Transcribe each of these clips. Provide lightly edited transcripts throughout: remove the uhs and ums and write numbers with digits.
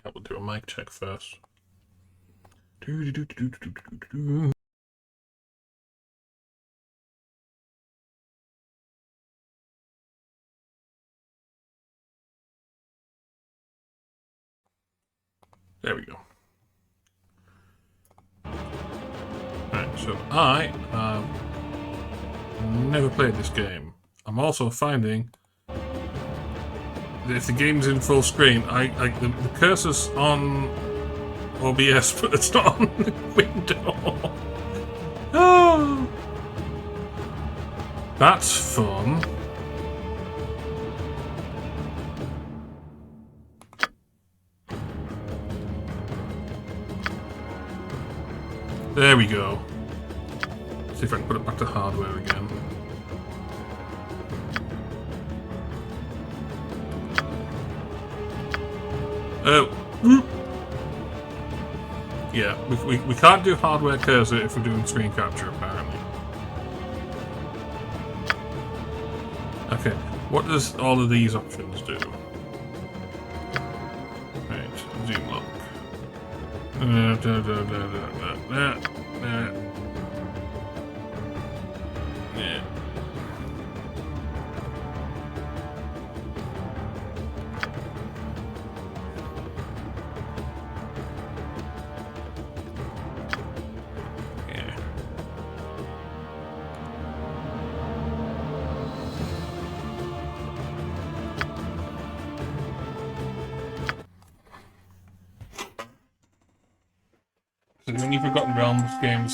I will do a mic check first. There we go. Right, so I have never played this game. I'm also finding that if the game's in full screen, the cursor's on OBS, but it's not on the window. Oh, that's fun. There we go. See if I can put it back to hardware again. Oh. Yeah, we can't do hardware cursor if we're doing screen capture, apparently. Okay, what does all of these options do? Right, zoom lock. Yeah.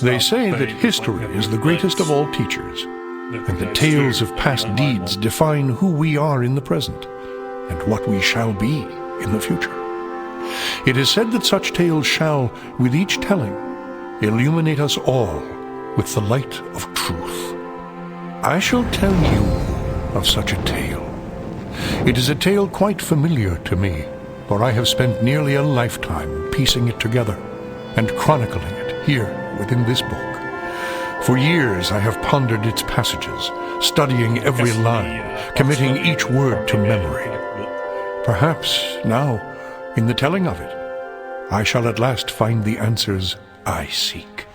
They say that history is the greatest of all teachers, and the tales of past deeds define who we are in the present, and what we shall be in the future. It is said that such tales shall, with each telling, illuminate us all with the light of truth. I shall tell you of such a tale. It is a tale quite familiar to me, for I have spent nearly a lifetime piecing it together and chronicling it here within this book. For years I have pondered its passages, studying every line, committing each word to memory. Perhaps now, in the telling of it, I shall at last find the answers I seek.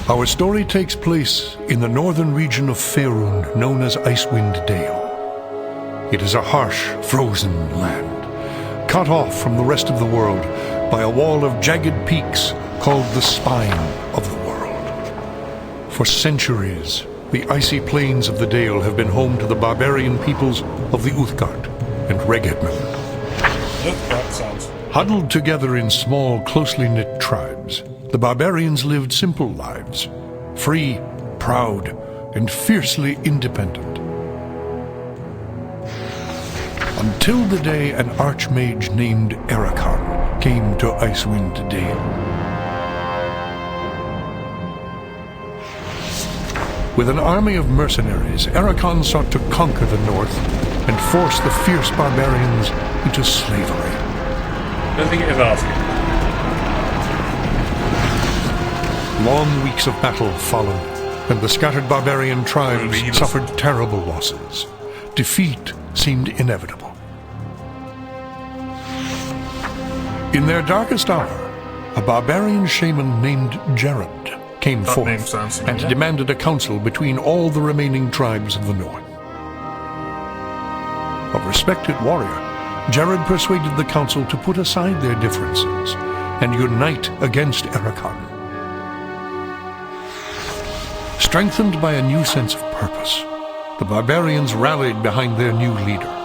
Our story takes place in the northern region of Faerun, known as Icewind Dale. It is a harsh, frozen land, cut off from the rest of the world by a wall of jagged peaks called the Spine of the World. For centuries, the icy plains of the Dale have been home to the barbarian peoples of the Uthgard and Regedmund. Huddled together in small, closely knit tribes, the barbarians lived simple lives, free, proud, and fiercely independent. Until the day an archmage named Ericon came to Icewind Dale. With an army of mercenaries, Ericon sought to conquer the north and force the fierce barbarians into slavery. I don't think it is asking. Long weeks of battle followed, and the scattered barbarian tribes suffered terrible losses. Defeat seemed inevitable. In their darkest hour, a barbarian shaman named Jared came forth and demanded a council between all the remaining tribes of the north. A respected warrior, Jared persuaded the council to put aside their differences and unite against Ericon. Strengthened by a new sense of purpose, the barbarians rallied behind their new leader.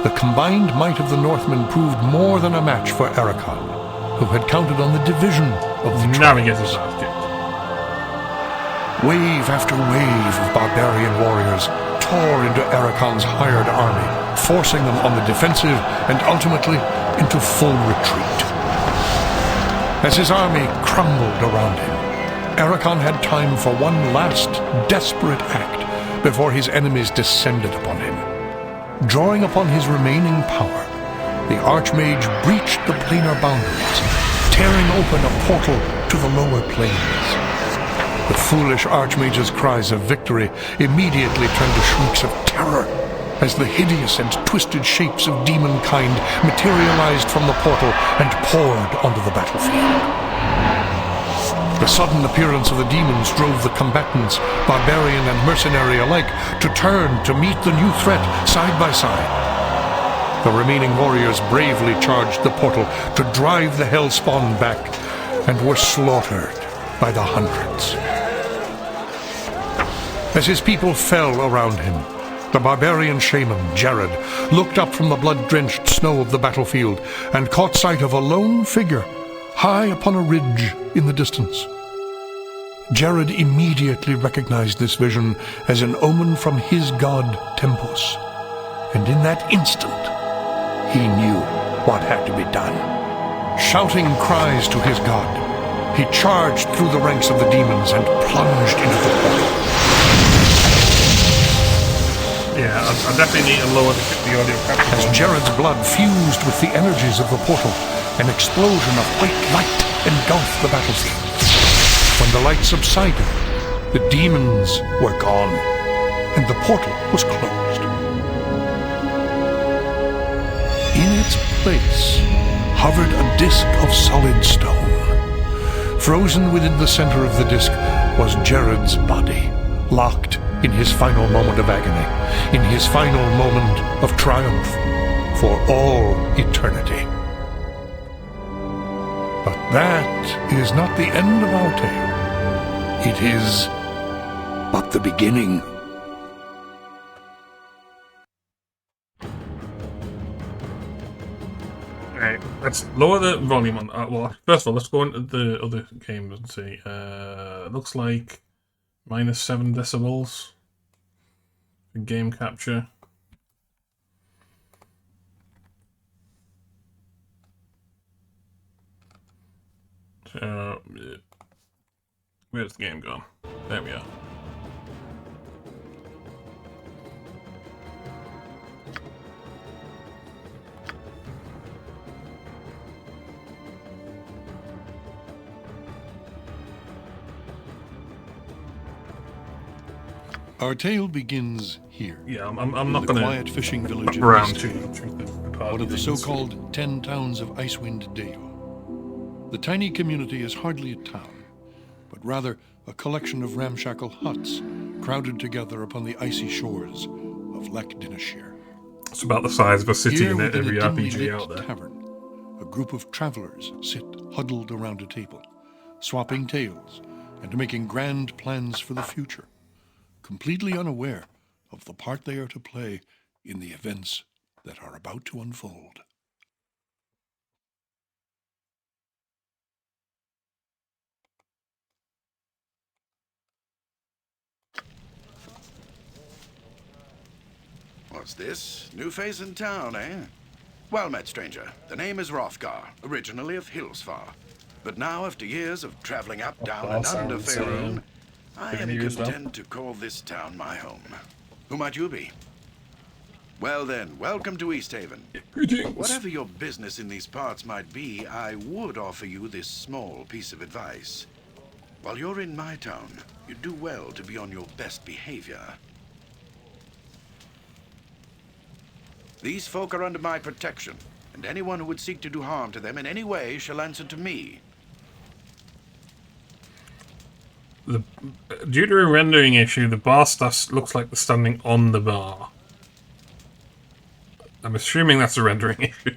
The combined might of the Northmen proved more than a match for Ericon, who had counted on the division of the tribes. Wave after wave of barbarian warriors tore into Ericon's hired army, forcing them on the defensive and ultimately into full retreat. As his army crumbled around him, Ericon had time for one last desperate act before his enemies descended upon him. Drawing upon his remaining power, the Archmage breached the planar boundaries, tearing open a portal to the lower planes. The foolish Archmage's cries of victory immediately turned to shrieks of terror as the hideous and twisted shapes of demonkind materialized from the portal and poured onto the battlefield. The sudden appearance of the demons drove the combatants, barbarian and mercenary alike, to turn to meet the new threat side by side. The remaining warriors bravely charged the portal to drive the hellspawn back, and were slaughtered by the hundreds. As his people fell around him, the barbarian shaman, Jared, looked up from the blood-drenched snow of the battlefield and caught sight of a lone figure high upon a ridge in the distance. Jared immediately recognized this vision as an omen from his god Tempus, and in that instant he knew what had to be done. Shouting cries to his god, he charged through the ranks of the demons and plunged into the portal. Yeah, I definitely need to lower the audio capture. As Jared's blood fused with the energies of the portal, an explosion of white light engulfed the battlefield. When the light subsided, the demons were gone, and the portal was closed. In its place hovered a disk of solid stone. Frozen within the center of the disk was Jared's body, locked in his final moment of agony, in his final moment of triumph, for all eternity. But that is not the end of our tale. It is but the beginning. Right, let's lower the volume on. Well, first of all, let's go into the other games and see. Looks like -7 decibels for game capture. Where's the game gone? There we are. Our tale begins here. Yeah, I'm not going to quiet fishing village of around Icewind, to one of the so-called 10 towns of Icewind Dale. The tiny community is hardly a town, but rather a collection of ramshackle huts crowded together upon the icy shores of Lech Dineshire. It's about the size of a city Here, in within every a dimly RPG lit out there. tavern, a group of travelers sit huddled around a table, swapping tales and making grand plans for the future, completely unaware of the part they are to play in the events that are about to unfold. What's this? New face in town, eh? Well met, stranger. The name is Hrothgar, originally of Hillsfar. But now, after years of traveling up, down, and under Faerun, I am content to call this town my home. Who might you be? Well then, welcome to Easthaven. Greetings. Whatever your business in these parts might be, I would offer you this small piece of advice. While you're in my town, you do well to be on your best behavior. These folk are under my protection, and anyone who would seek to do harm to them in any way shall answer to me. Due to a rendering issue, the bar stuff looks like they're standing on the bar. I'm assuming that's a rendering issue.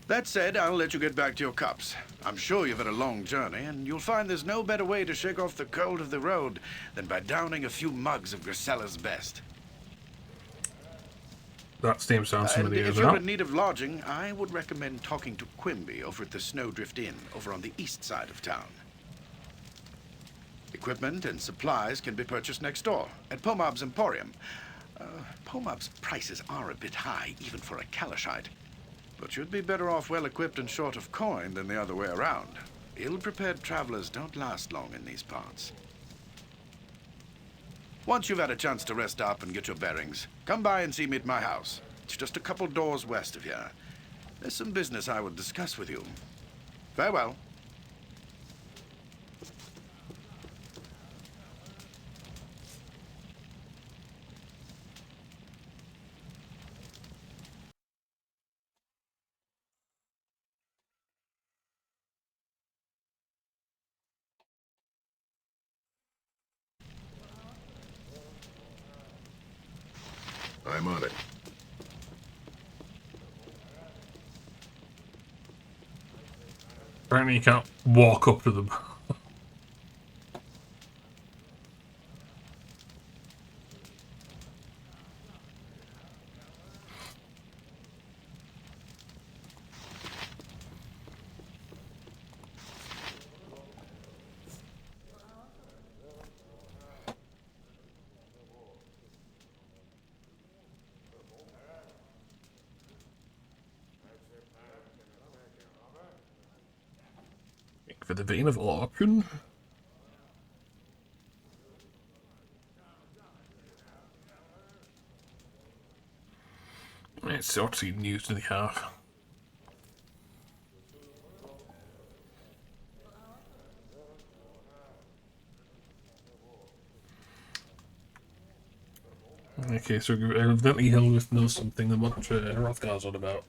That said, I'll let you get back to your cups. I'm sure you've had a long journey, and you'll find there's no better way to shake off the cold of the road than by downing a few mugs of Grisella's best. That steam sounds And familiar if as you're well. in need of lodging, I would recommend talking to Quimby over at the Snowdrift Inn over on the east side of town. Equipment and supplies can be purchased next door at Pomab's Emporium. Pomab's prices are a bit high, even for a Kalashite. But you'd be better off well-equipped and short of coin than the other way around. Ill-prepared travelers don't last long in these parts. Once you've had a chance to rest up and get your bearings, come by and see me at my house. It's just a couple doors west of here. There's some business I would discuss with you. Farewell. I'm on it. Apparently you can't walk up to them. For the vein of option. It's sort of news to the half. Okay, so evidently Hillwith knows something that what Hrothgar's on about.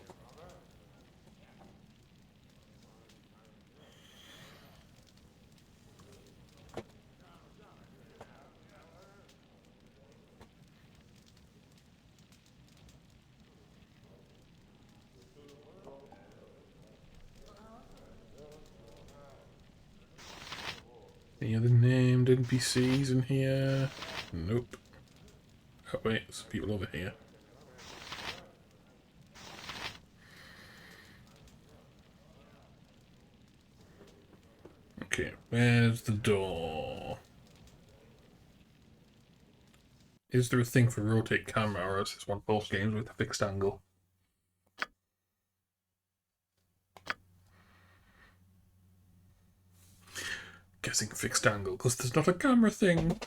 Any other named NPCs in here? Nope. Oh wait, there's people over here. Okay, where's the door? Is there a thing for rotate camera, or is this one of those games with a fixed angle? Guessing fixed angle, because there's not a camera thing.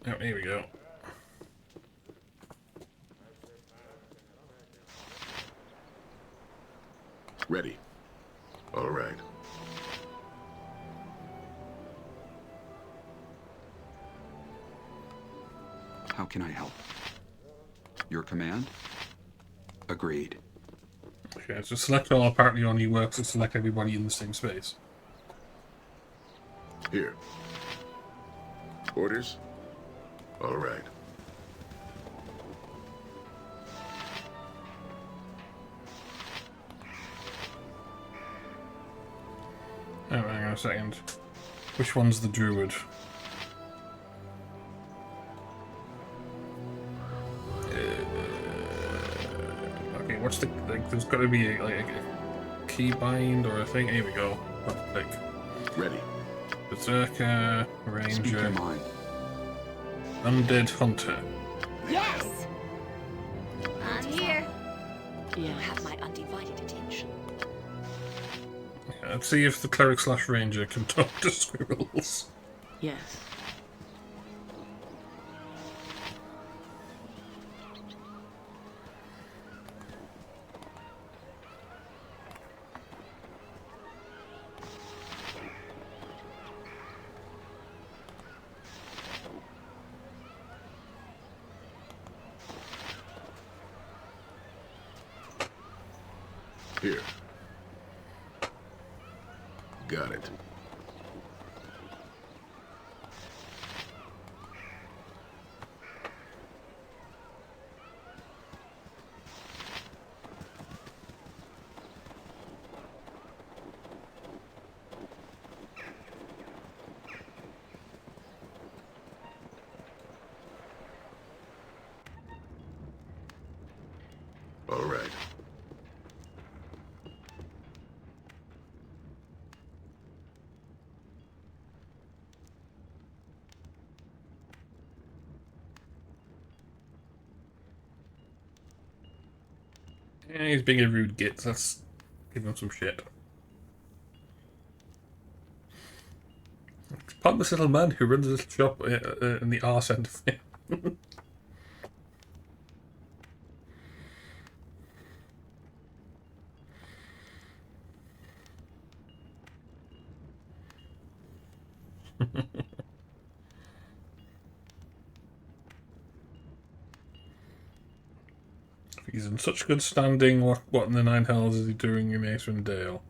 Oh, here we go. Ready. All right. How can I help? Your command? Agreed. Okay, so select all apparently only works to select everybody in the same space. Here. Orders? All right. Oh, hang on a second. Which one's the druid? Okay, what's the... Like, there's got to be a keybind or a thing. Here we go. Click. Ready. Berserker, Speak your Ranger, mind. Undead Hunter. Yes! I'm here. You have my undivided attention. Let's see if the cleric slash ranger can talk to squirrels. Yes. Here. Got it. All right. Yeah, he's being a rude git. Let's give him some shit. Pompous little man who runs a little shop in the arse end of it. He's in such good standing. What in the nine hells is he doing in Icewind Dale?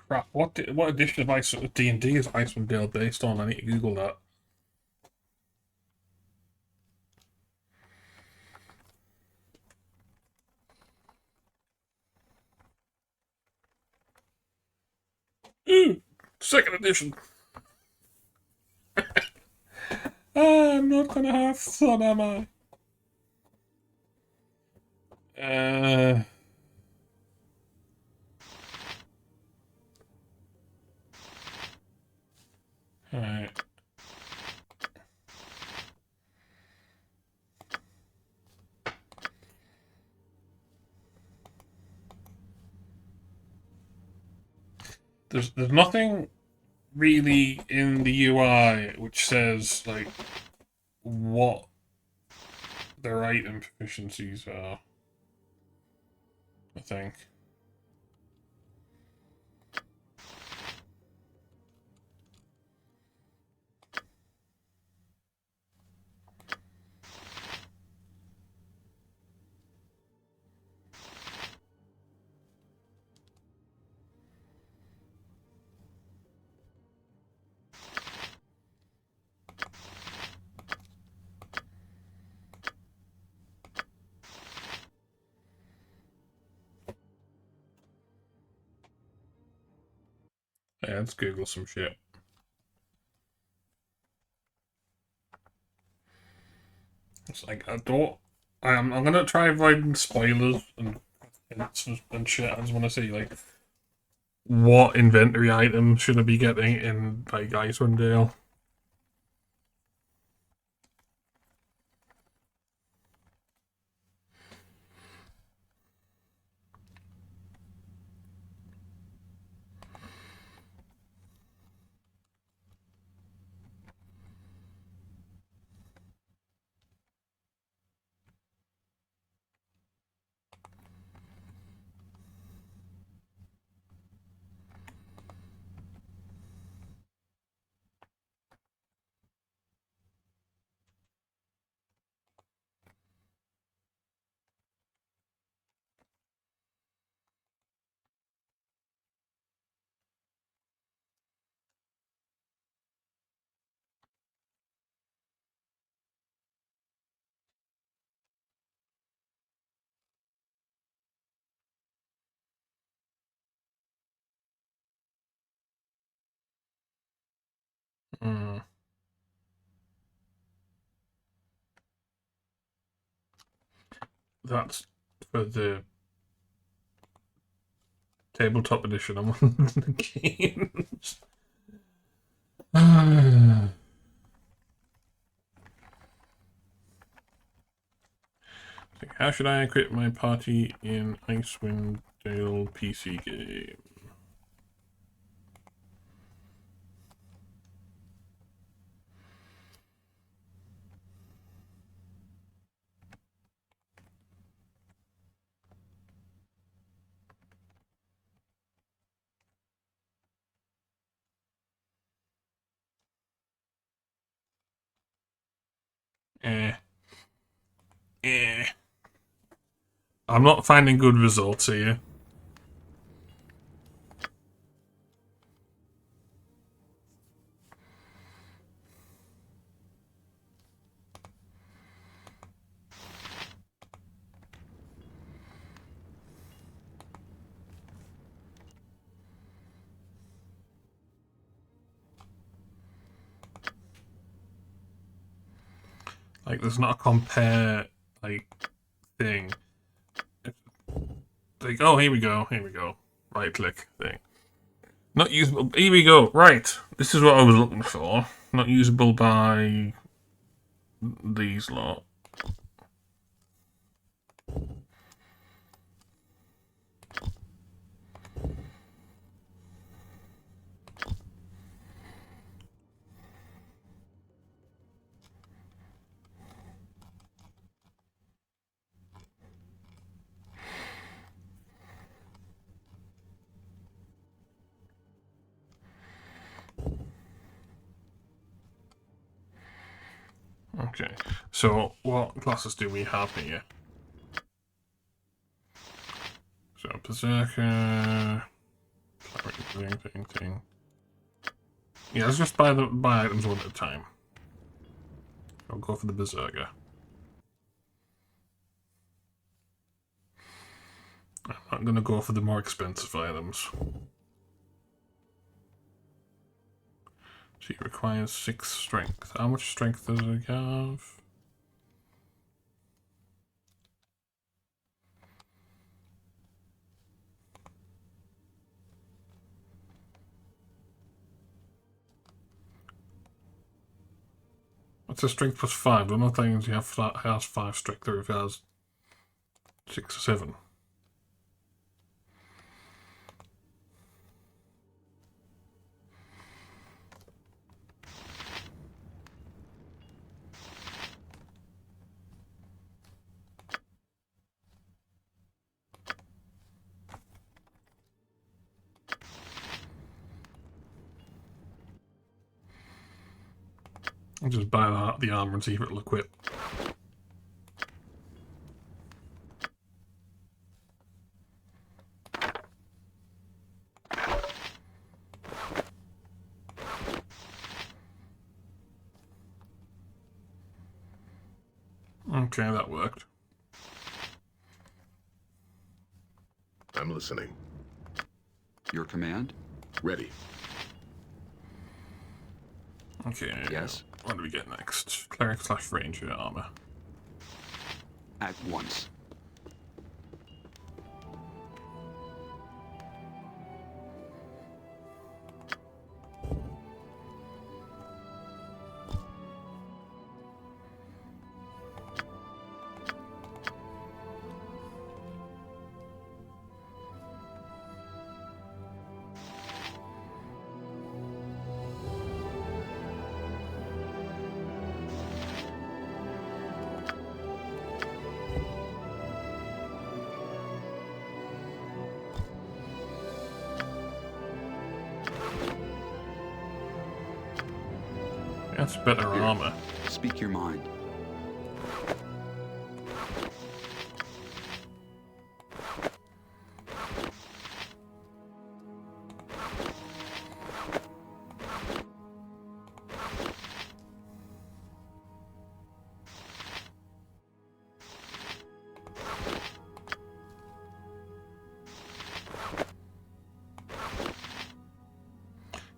crap. What edition of D&D is Icewind Dale based on? I need to Google that. Ooh, second edition. I'm not gonna have fun, am I? Alright. There's nothing really in the UI which says like what their item proficiencies are. I think. Yeah, let's Google some shit. It's like I'm gonna try avoiding spoilers and shit. I just want to see like what inventory items should I be getting in like Icewind Dale. Mm. That's for the tabletop edition. I'm on the games. How should I equip my party in Icewind Dale PC game? Eh. I'm not finding good results here. Like, there's not a compare, like, thing. Like, oh, here we go. Right click thing. Not usable. Here we go. Right. This is what I was looking for. Not usable by these lot. Okay, so what classes do we have here? So Berserker, Ting. Yeah, let's just buy items one at a time. I'll go for the Berserker. I'm not going to go for the more expensive items. She requires 6 strength. How much strength does it have? It's a strength plus 5. I'm not thinking she has 5 strength, or if it has 6 or 7. I'll just buy the armor and see if it'll equip. Okay, that worked. I'm listening. Your command? Ready. Okay. Yes? What do we get next? Cleric / Ranger armor. At once. That's better armor. Speak your mind.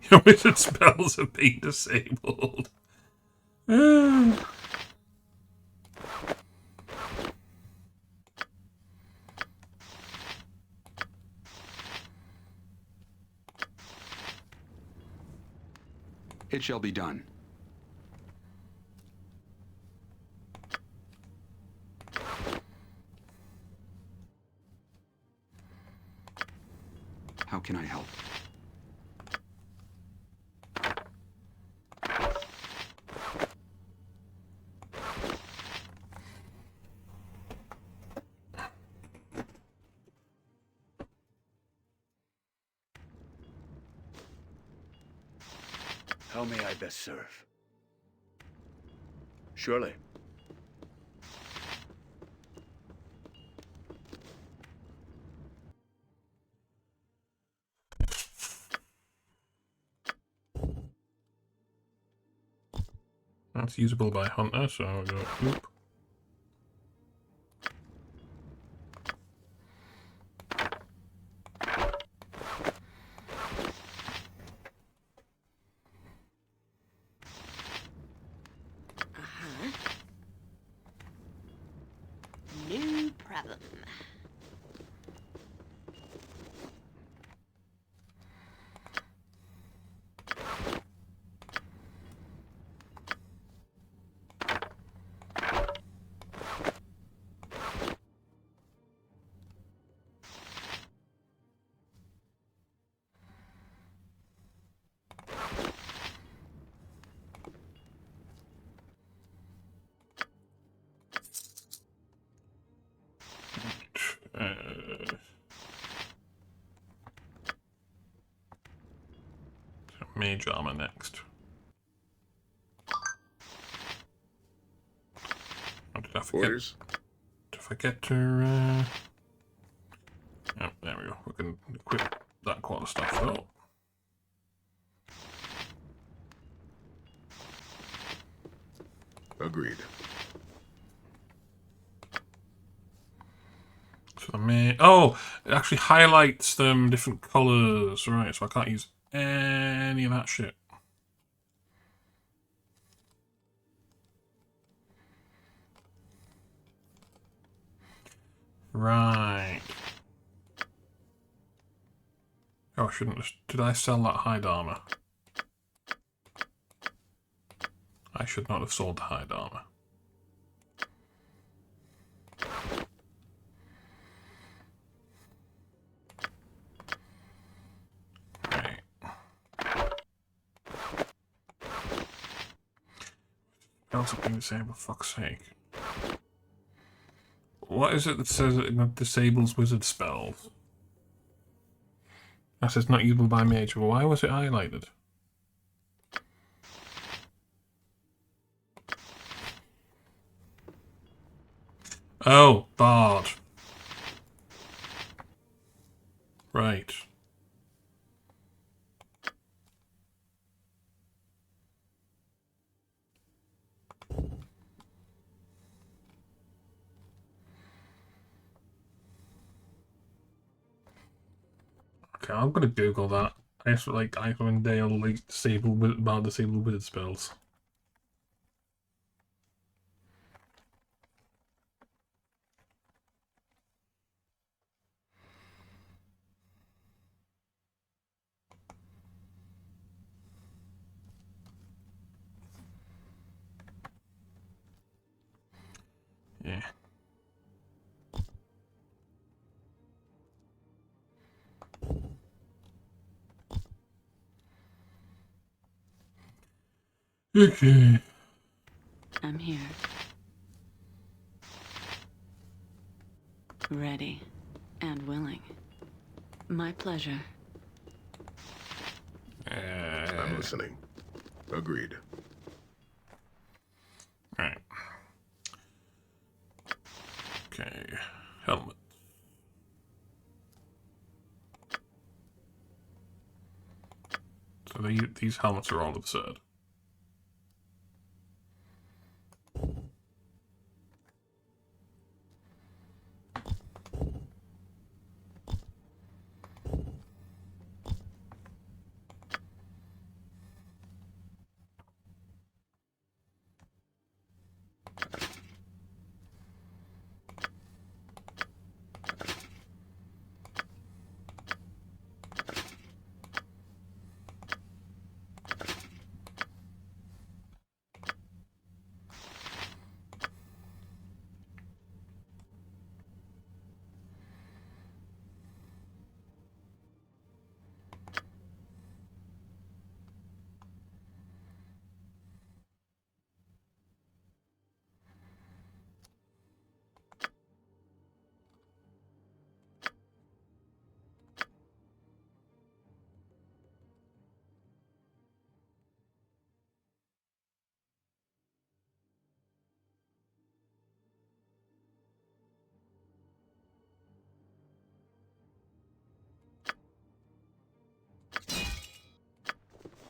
Your wizard spells have been disabled. It shall be done. How can I help? How may I best serve? Surely. That's usable by Hunter, so I'll go oop. No problem. Mage armor next. Oh, did I forget? Orders? Did I forget to? Oh, there we go. We can equip that kind of stuff though. Agreed. So oh, it actually highlights them different colours, right? So I can't use any of that shit. Right. Oh, I shouldn't have. Did I sell that hide armor? I should not have sold the hide armor. Right. Else have been disabled, fuck's sake. What is it that says it disables wizard spells? That says not usable by mage, but why was it highlighted? Oh, Bard. Right. Okay, I'm gonna Google that. I just like Icewind Dale like Bard disabled wizard spells. Yeah. Okay. I'm here. Ready and willing. My pleasure. I'm listening. Agreed. Right. Okay. Helmet. So these helmets are all absurd.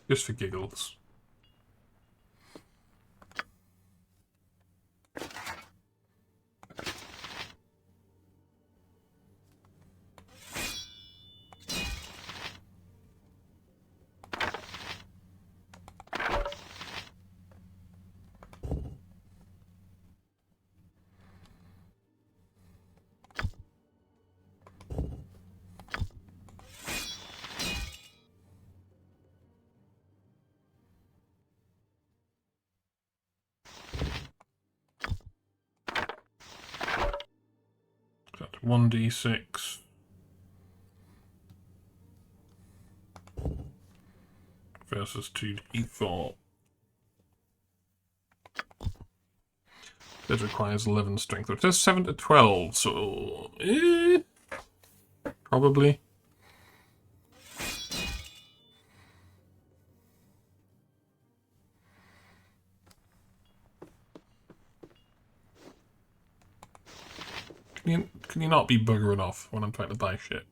Just for giggles. That's 1d6. Versus 2d4. This requires 11 strength. It says 7 to 12, so... probably. Can you not be buggering off when I'm trying to buy shit?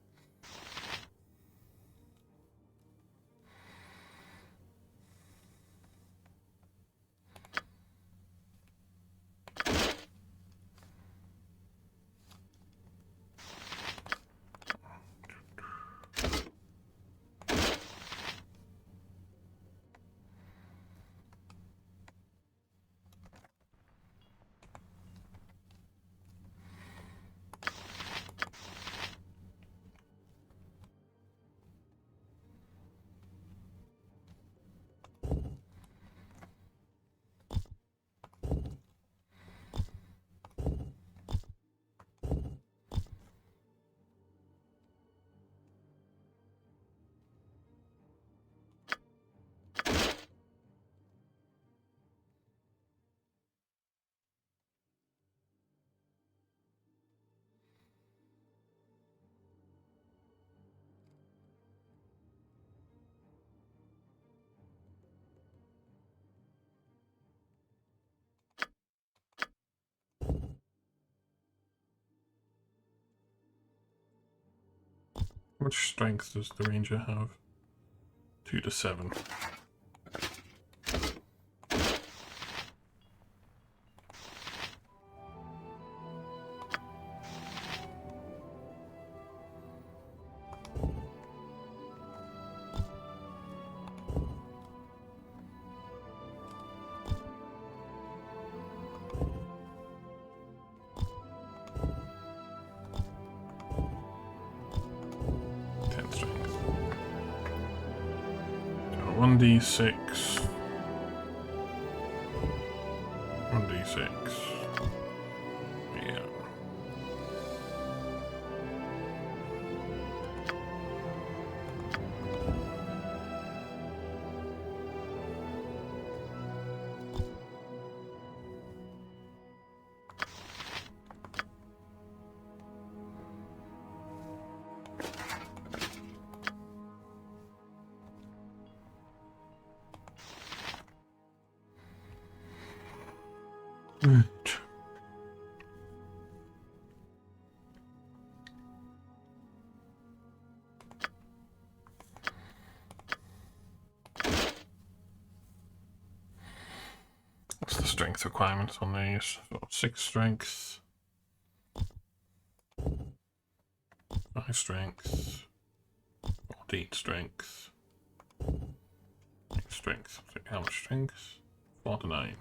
How much strength does the ranger have? 2 to 7. Strength. 1d6. 1d6. Yeah. Right. What's the strength requirements on these? So 6 strength, 5 strength, 14 strength, 8 strength. How much strength? 4 to 9.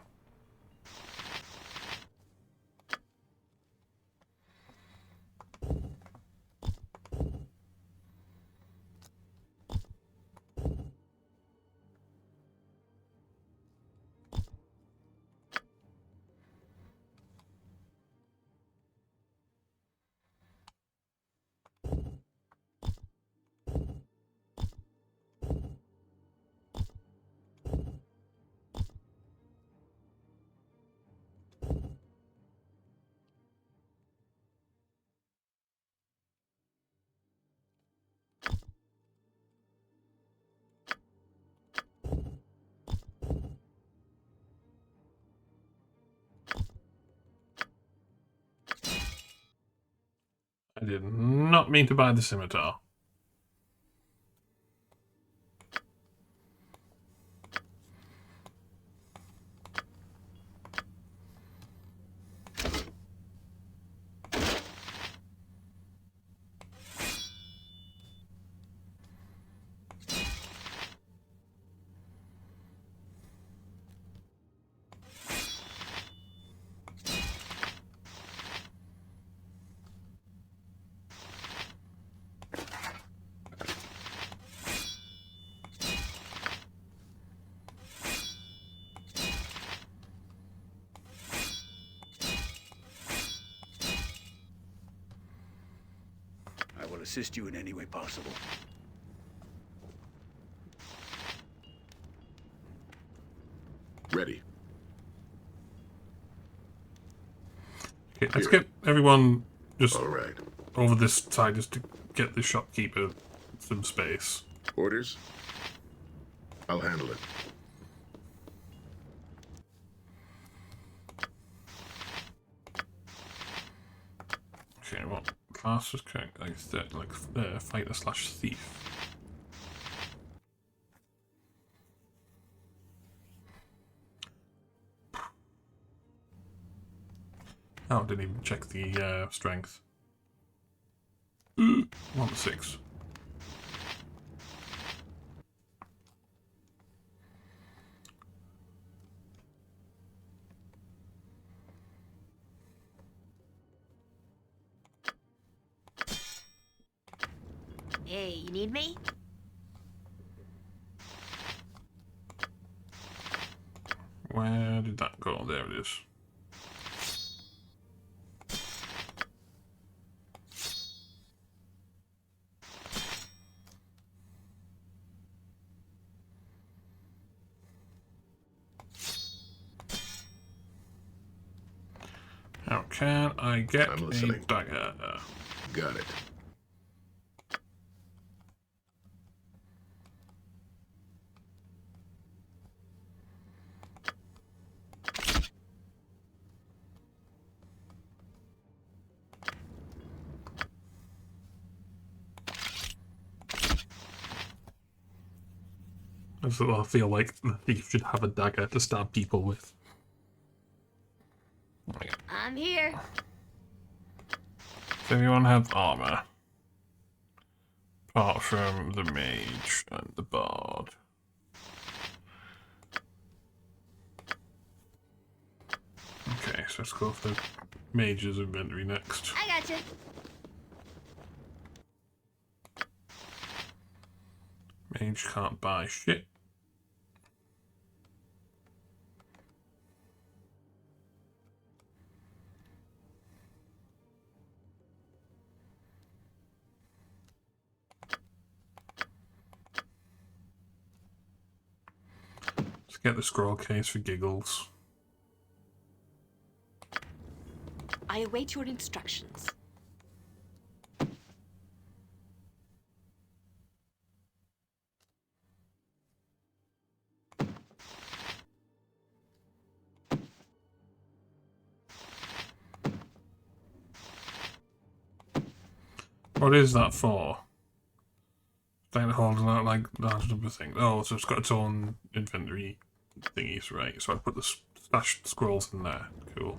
I did not mean to buy the scimitar. I will assist you in any way possible. Ready. Okay, let's get everyone just All right. over this side just to get the shopkeeper some space. Orders? I'll handle it. Okay, what class is correct? Like fighter slash thief. Oh, I didn't even check the strength. 1 to 6. Hey, you need me? Where did that go? There it is. How can I get I'm a listening. dagger? Got it. So I feel like you should have a dagger to stab people with. I'm here. Does anyone have armor? Apart from the mage and the bard. Okay, so let's go for the mage's inventory next. I gotcha. Mage can't buy shit. Let's get the scroll case for giggles. I await your instructions. What is that for? Thing holding out like large number of things. Oh, so it's got its own inventory thingies, right? So I put the stashed scrolls in there. Cool.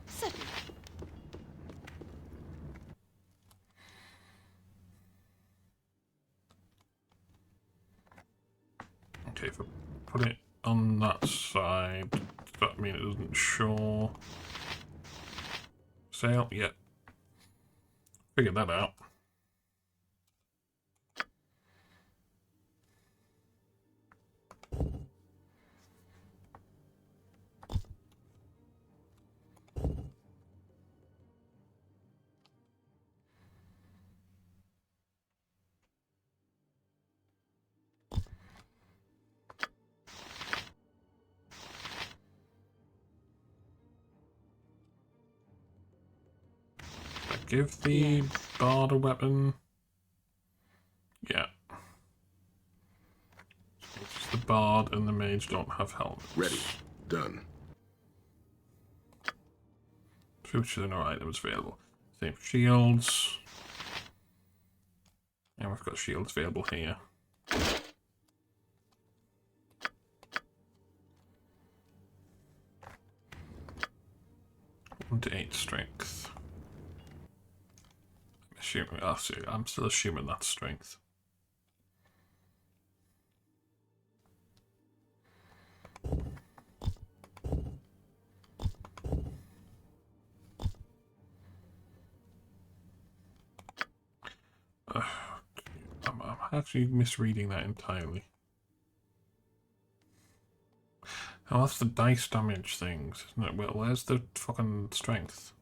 Certainly. Okay, if I put it on that side, does that mean it doesn't show sale? Yep. Figured that out. Give the bard a weapon. Yeah. The bard and the mage don't have helmets. Ready. Done. Future no items available. Same shields. And we've got shields available here. 1 to 8 strength. I'm still assuming that's strength. I'm actually misreading that entirely. Oh, that's the dice damage things, isn't it? Well, where's the fucking strength?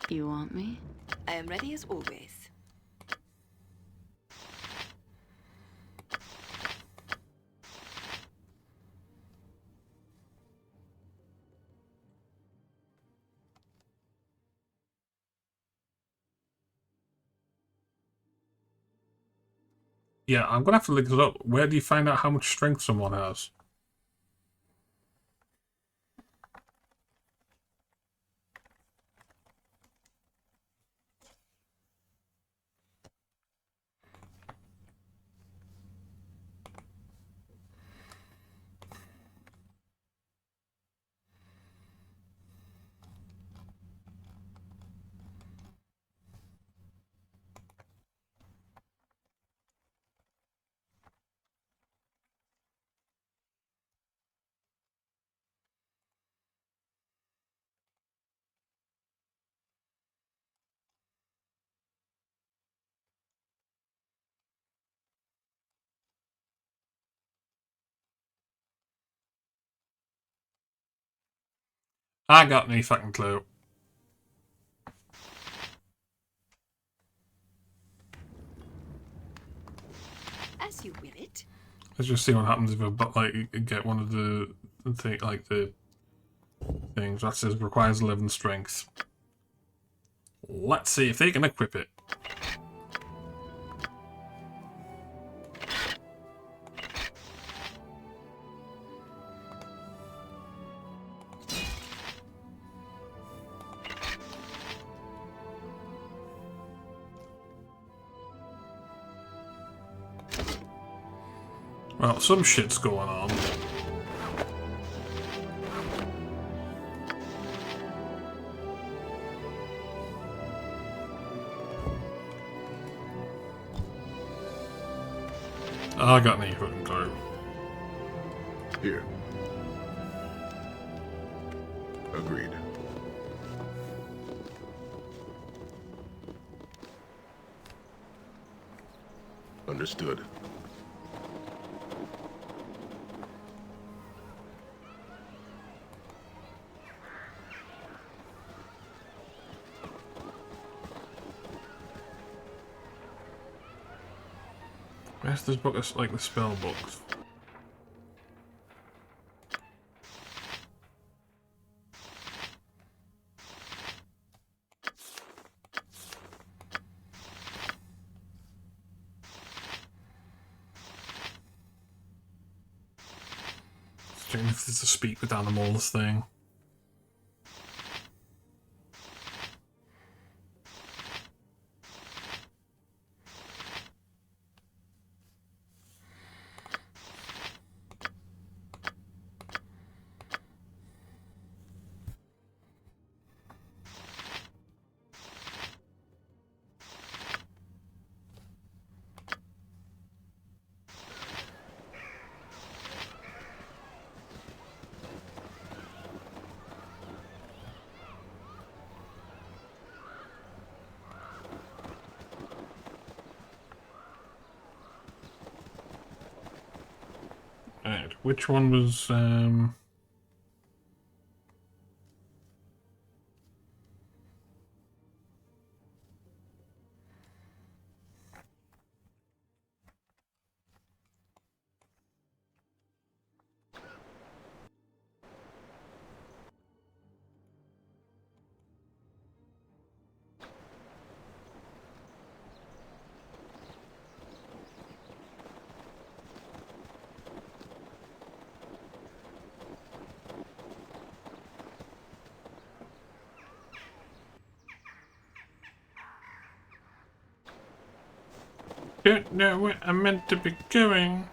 You want me? I am ready as always. Yeah, I'm gonna have to look it up. Where do you find out how much strength someone has? I got no fucking clue. As you will it. Let's just see what happens if I get one of the the things that says requires 11 strength. Let's see if they can equip it. Well, some shit's going on. I got any fucking clue. Here. Agreed. Understood. Where's this book? It's like the spell books. Checking if there's a speak with animals thing. Right, which one was don't know where I'm meant to be going.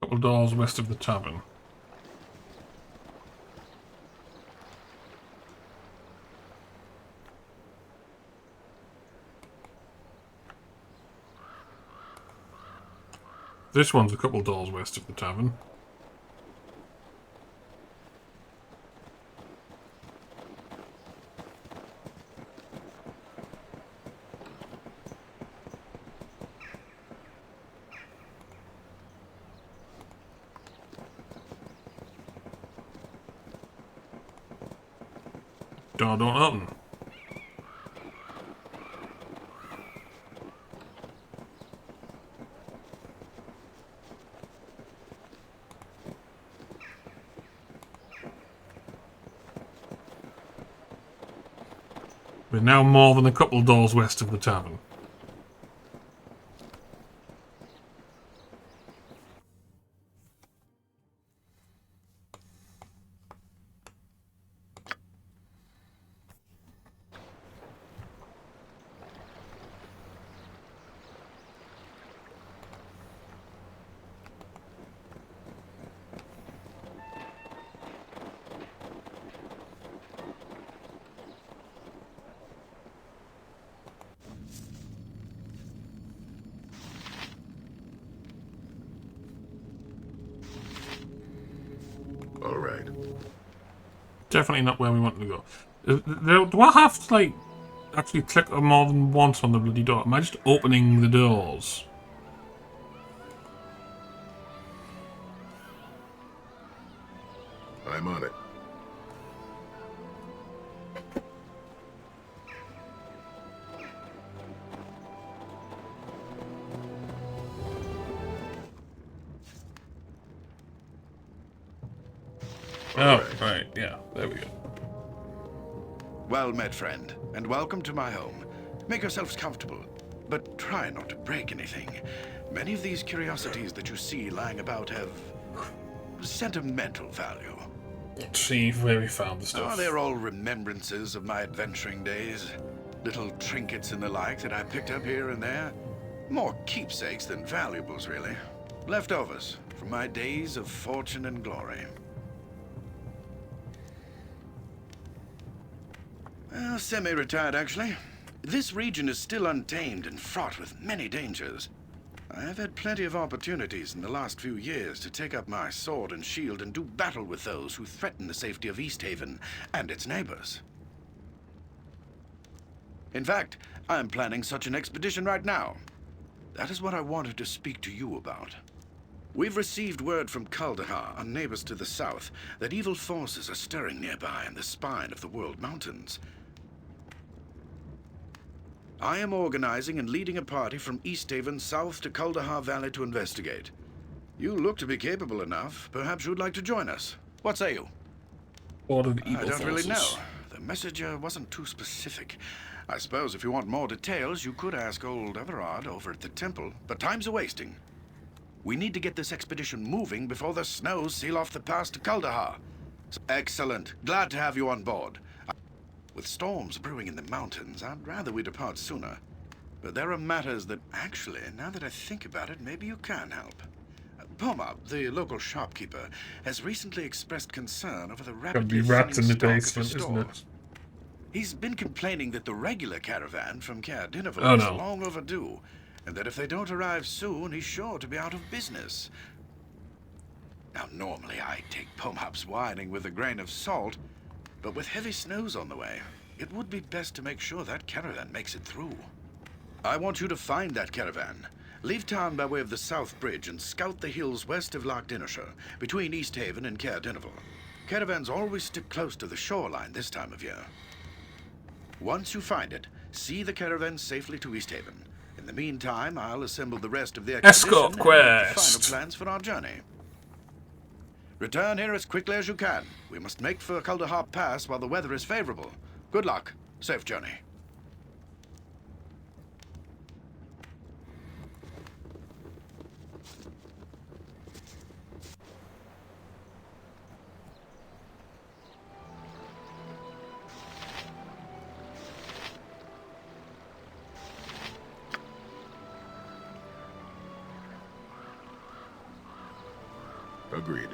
Couple doors west of the tavern. This one's a couple doors west of the tavern. Door don't open. We're now more than a couple doors west of the tavern. All right. Definitely not where we want to go. Do I have to, like, actually click more than once on the bloody door? Am I just opening the doors? I'm on it. Oh, right, yeah, there we go. Well met, friend, and welcome to my home. Make yourselves comfortable, but try not to break anything. Many of these curiosities that you see lying about have sentimental value. Let's see where we found the stuff. Oh, they're all remembrances of my adventuring days. Little trinkets and the like that I picked up here and there. More keepsakes than valuables, really. Leftovers from my days of fortune and glory. Well, semi-retired, actually. This region is still untamed and fraught with many dangers. I've had plenty of opportunities in the last few years to take up my sword and shield and do battle with those who threaten the safety of Easthaven and its neighbors. In fact, I'm planning such an expedition right now. That is what I wanted to speak to you about. We've received word from Kaldahar, our neighbors to the south, that evil forces are stirring nearby in the spine of the World Mountains. I am organizing and leading a party from Easthaven south to Kaldahar Valley to investigate. You look to be capable enough. Perhaps you'd like to join us. What say you? Ordered I evil don't really forces. know. The messenger wasn't too specific. I suppose if you want more details, you could ask old Everard over at the temple, but time's a-wasting. We need to get this expedition moving before the snows seal off the pass to Kaldahar. Excellent. Glad to have you on board. With storms brewing in the mountains, I'd rather we depart sooner. But there are matters that actually, now that I think about it, maybe you can help. Pomab, the local shopkeeper, has recently expressed concern over the Gonna rapidly be rats in thinning the stock at basement, isn't store. it? He's been complaining that the regular caravan from Caer Dineval Oh, is no. long overdue, and that if they don't arrive soon, he's sure to be out of business. Now, normally I take Pomab's whining with a grain of salt, but with heavy snows on the way, it would be best to make sure that caravan makes it through. I want you to find that caravan. Leave town by way of the South Bridge and scout the hills west of Loch Dinnershire, between Easthaven and Caer Dineval. Caravans always stick close to the shoreline this time of year. Once you find it, see the caravan safely to Easthaven. In the meantime, I'll assemble the rest of the expedition Escort and make the quest. final plans for our journey. Return here as quickly as you can. We must make for Kaldahar Pass while the weather is favorable. Good luck. Safe journey. Agreed.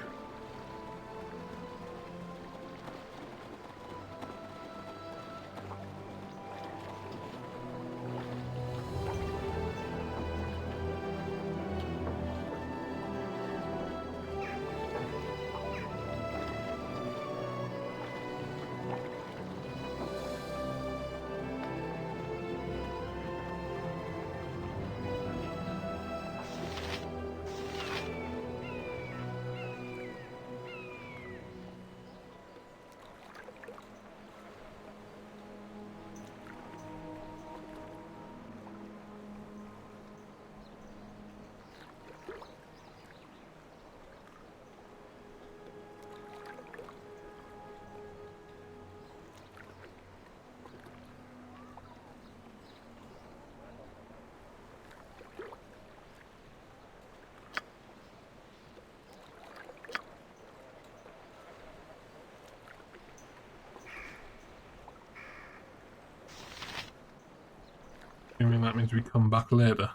I mean, that means we come back later.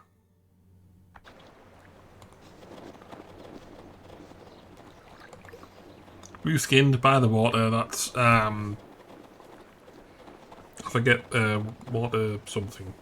Blue skinned by the water, that's I forget water something.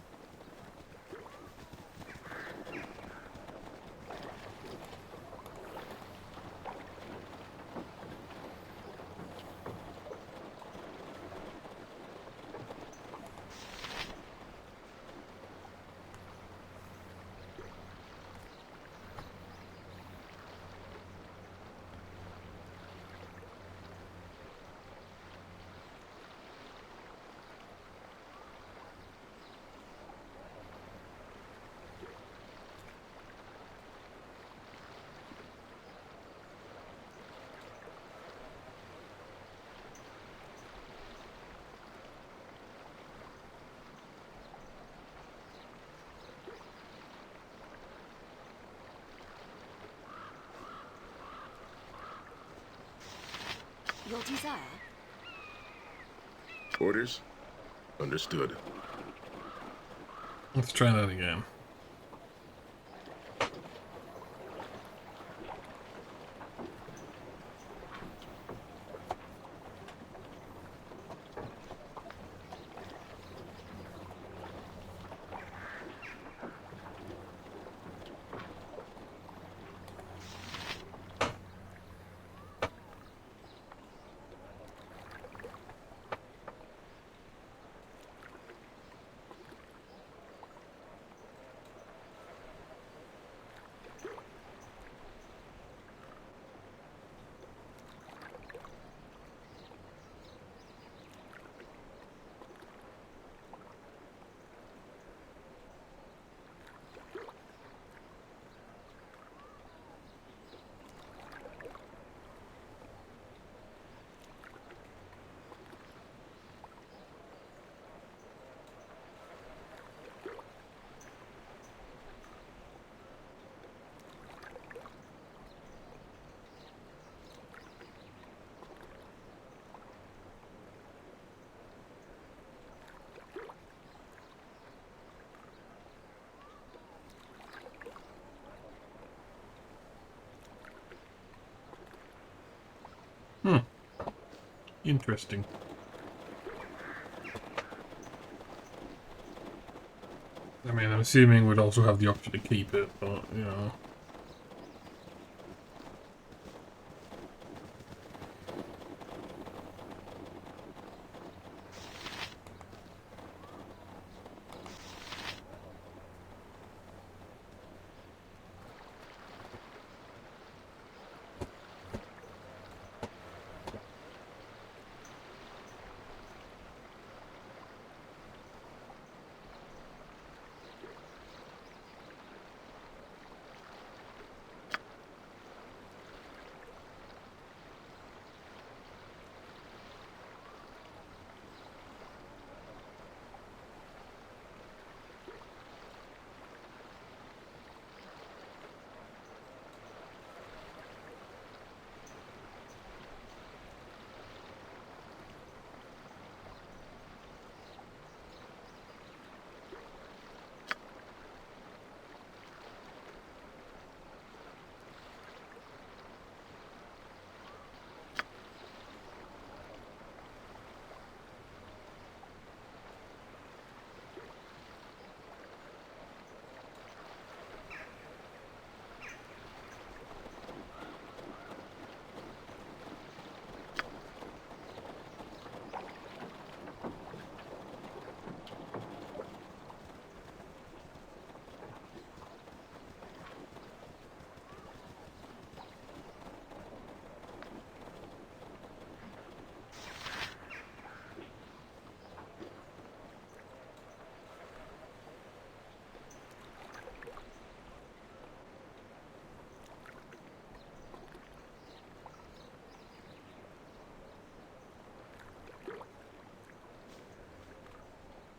Your desire? Orders? Understood. Let's try that again. Hmm. Interesting. I mean, I'm assuming we'd also have the option to keep it, but, you know.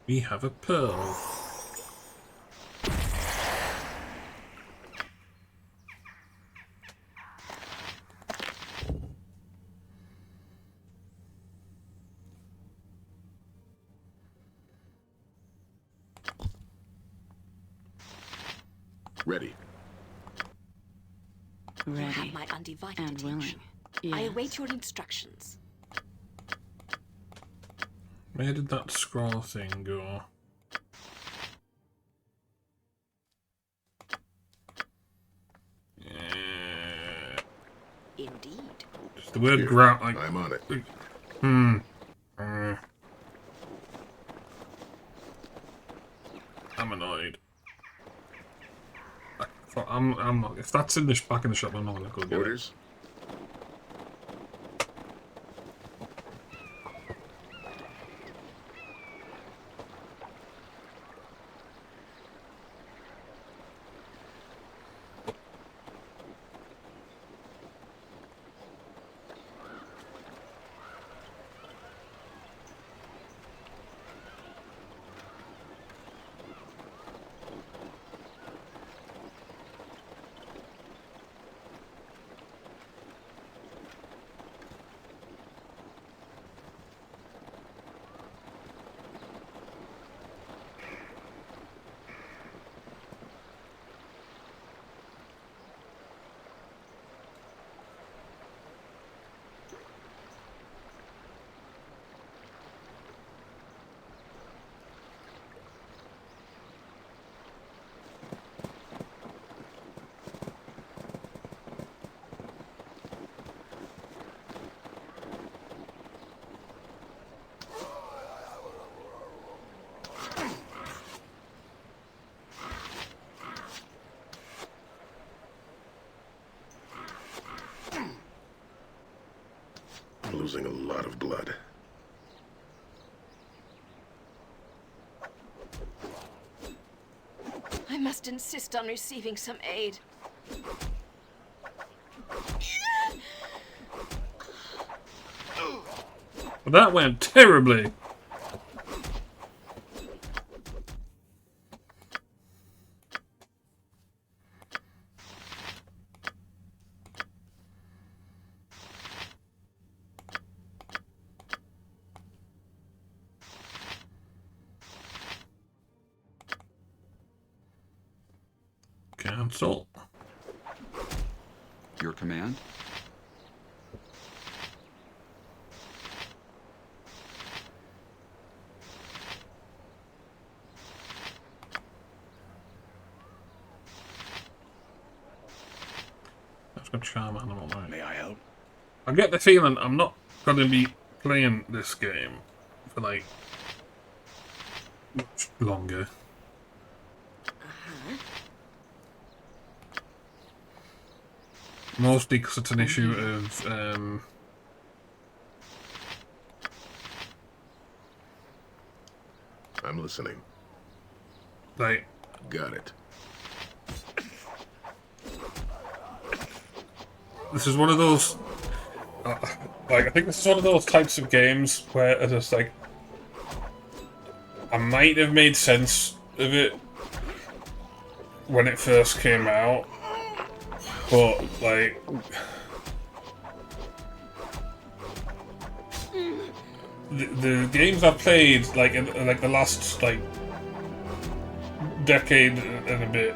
We have a pearl. Ready. You Ready have my undivided and willing. attention. Yes. I await your instructions. Where did that scroll thing go? Indeed. Just the word Here, grout, like... I'm on it. I'm annoyed. I'm not... If that's in the back in the shop, I'm not gonna go get it. Orders? losing a lot of blood. I must insist on receiving some aid. Well, that went terribly. Cancel. Your command? That's got charm animal, right? May I help? I get the feeling I'm not going to be playing this game for like much longer. Mostly because it's an issue of I'm listening. like Got it. this is one of those like I think this is one of those types of games where it's just like I might have made sense of it when it first came out, but like the games I've played like in like the last like decade and a bit,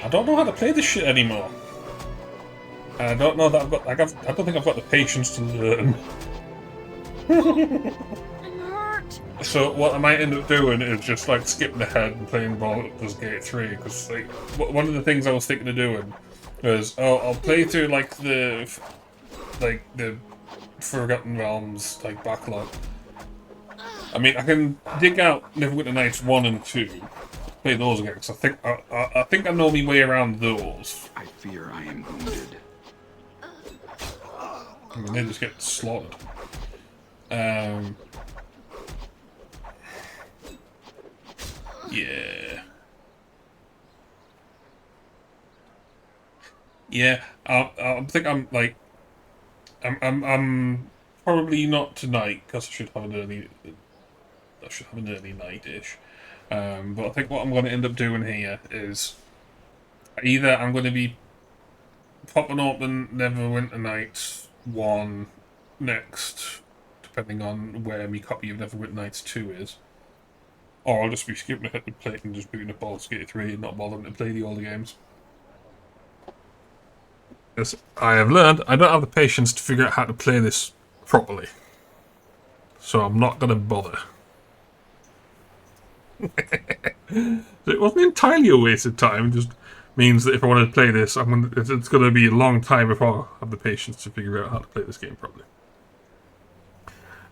I don't know how to play this shit anymore. And I don't know that I've got like I don't think I've got the patience to learn. I'm hurt. So what I might end up doing is just like skipping ahead and playing Baldur's Gate 3, because like one of the things I was thinking of doing was I'll play through like the Forgotten Realms like backlog. I mean I can dig out Neverwinter Nights 1 and 2, play those again, because I think I know my way around those. I fear I am wounded. I mean, they just get slaughtered. Yeah. Yeah, I think I'm like, I'm probably not tonight because I should have an early night-ish. But I think what I'm going to end up doing here is either I'm going to be popping open Neverwinter Nights 1 next, depending on where my copy of Neverwinter Nights 2 is, or I'll just be skipping ahead to play and just booting up Baldur's Gate 3 and not bothering to play the older games. As I have learned, I don't have the patience to figure out how to play this properly. So I'm not going to bother. It wasn't entirely a waste of time, it just means that if I want to play this, it's going to be a long time before I have the patience to figure out how to play this game properly.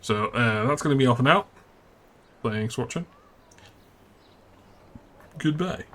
So that's going to be off and out. Thanks for watching. Goodbye.